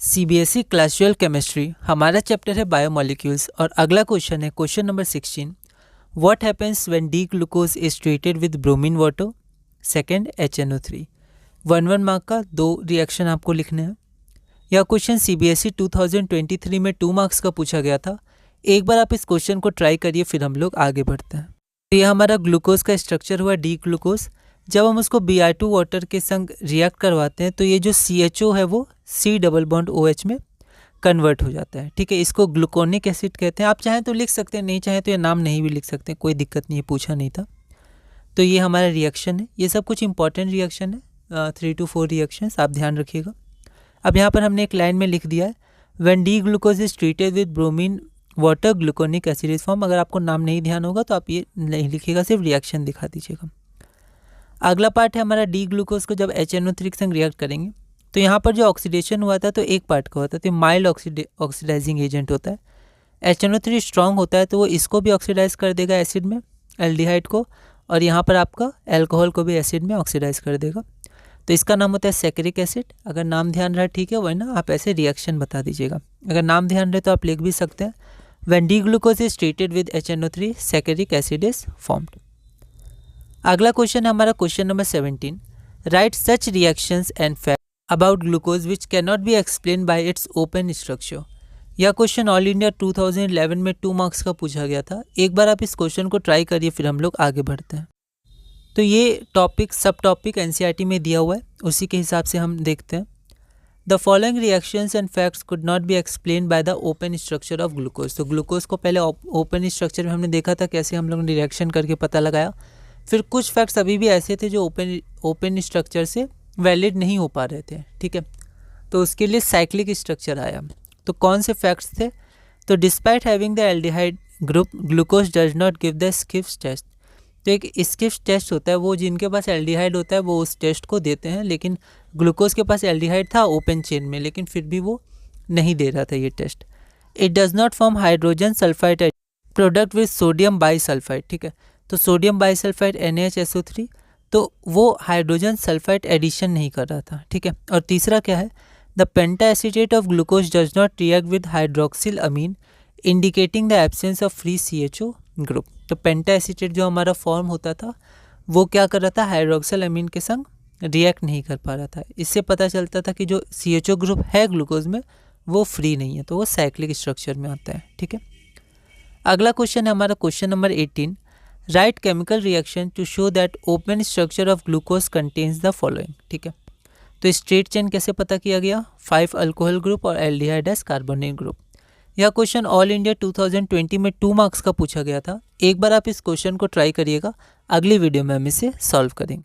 CBSE class 12 chemistry हमारा chapter है biomolecules और अगला क्वेश्चन है question number 16। What happens when the glucose is treated with bromine water. Second HNO3। 1 mark का 2 reaction आपको लिखने हैं। यह क्वेश्चन सीबीएसई 2023 में 2 मार्क्स का पूछा गया था। एक बार आप इस क्वेश्चन को ट्राई करिए, फिर हम लोग आगे बढ़ते हैं। तो यह हमारा ग्लूकोज का स्ट्रक्चर हुआ डी ग्लूकोज। जब हम उसको Br2 वाटर के संग रिएक्ट करवाते हैं तो ये जो CHO है वो C डबल बॉन्ड OH में कन्वर्ट हो जाता है। ठीक है, इसको ग्लूकोनिक एसिड कहते हैं। आप चाहें तो लिख सकते हैं, नहीं चाहें तो ये नाम नहीं भी लिख सकते हैं, कोई दिक्कत नहीं है, पूछा नहीं था। तो ये हमारा रिएक्शन है। ये सब कुछ इंपॉर्टेंट रिएक्शन है, 3 to 4 रिएक्शंस, आप ध्यान रखिएगा। अब यहाँ पर हमने एक लाइन में लिख दिया है when the glucose is treated with bromine water gluconic acid is form. अगर आपको नाम नहीं ध्यान होगा तो आप ये नहीं लिखिएगा, सिर्फ रिएक्शन दिखा दीजिएगा। अगला पार्ट है हमारा डी ग्लूकोज को जब HNO3 के संग रिएक्ट करेंगे तो यहाँ पर जो ऑक्सीडेशन हुआ था तो एक पार्ट का होता है, तो माइल्ड ऑक्सीडाइजिंग एजेंट होता है। HNO3 स्ट्रॉन्ग होता है तो वो इसको भी ऑक्सीडाइज कर देगा एसिड में, एल्डिहाइड को, और यहाँ पर आपका एल्कोहल को भी एसिड में ऑक्सीडाइज कर देगा। तो इसका नाम होता है सैकरिक एसिड। अगर नाम ध्यान रहा ठीक है, वरना आप ऐसे रिएक्शन बता दीजिएगा। अगर नाम ध्यान रहे तो आप लिख भी सकते हैं when the glucose is treated with HNO3 saccharic acid is formed. अगला क्वेश्चन है हमारा question number 17। Right such reactions and fact about glucose which can not be explain by its open structure. यह क्वेश्चन ऑल इंडिया 2011 में 2 marks का पूछा गया था। एक बार आप इस क्वेश्चन को ट्राई करिए, फिर हम लोग आगे बढ़ते हैं। तो ये टॉपिक सब टॉपिक NCERT में दिया हुआ है, उसी के हिसाब से हम देखते हैं। The following reactions and facts could not be explain by the open structure of glucose. तो ग्लूकोज को पहले ओपन स्ट्रक्चर में हमने देखा था, कैसे हम लोगों ने रिएक्शन करके पता लगाया। फिर कुछ फैक्ट्स अभी भी ऐसे थे जो ओपन स्ट्रक्चर से वैलिड नहीं हो पा रहे थे। ठीक है, तो उसके लिए साइक्लिक स्ट्रक्चर आया। तो कौन से फैक्ट्स थे? तो despite having the aldehyde group glucose does not give the Schiff's test. तो एक स्किप्स टेस्ट होता है, वो जिनके पास एल्डिहाइड होता है वो उस टेस्ट को देते हैं, लेकिन ग्लूकोज के पास एल्डिहाइड था ओपन चेन में, लेकिन फिर भी वो नहीं दे रहा था ये test. It does not form hydrogen sulphide product with sodium bisulphide. ठीक है, तो सोडियम बाईसल्फाइड NaHSO3, तो वो हाइड्रोजन सल्फाइड एडिशन नहीं कर रहा था। ठीक है, और तीसरा क्या है? The pentaacetate of glucose does not react with hydroxylamine indicating the absence of free CHO group. तो पेंटा एसीटेट जो हमारा फॉर्म होता था वो क्या कर रहा था? हाइड्रोक्सिल अमीन के संग रिएक्ट नहीं कर पा रहा था। इससे पता चलता था कि जो CHO ग्रुप है ग्लूकोज में वो फ्री नहीं है, तो वो साइक्लिक स्ट्रक्चर में आता है। ठीक है, अगला क्वेश्चन है हमारा question number 18। Write chemical reaction to show that open structure of glucose contains the following. ठीक है, तो स्ट्रेट चेन कैसे पता किया गया? 5 अल्कोहल ग्रुप और एल्डिहाइड एस कार्बोनिल ग्रुप। यह क्वेश्चन ऑल इंडिया 2020 में 2 मार्क्स का पूछा गया था। एक बार आप इस क्वेश्चन को ट्राई करिएगा, अगली वीडियो में हम इसे सॉल्व करेंगे।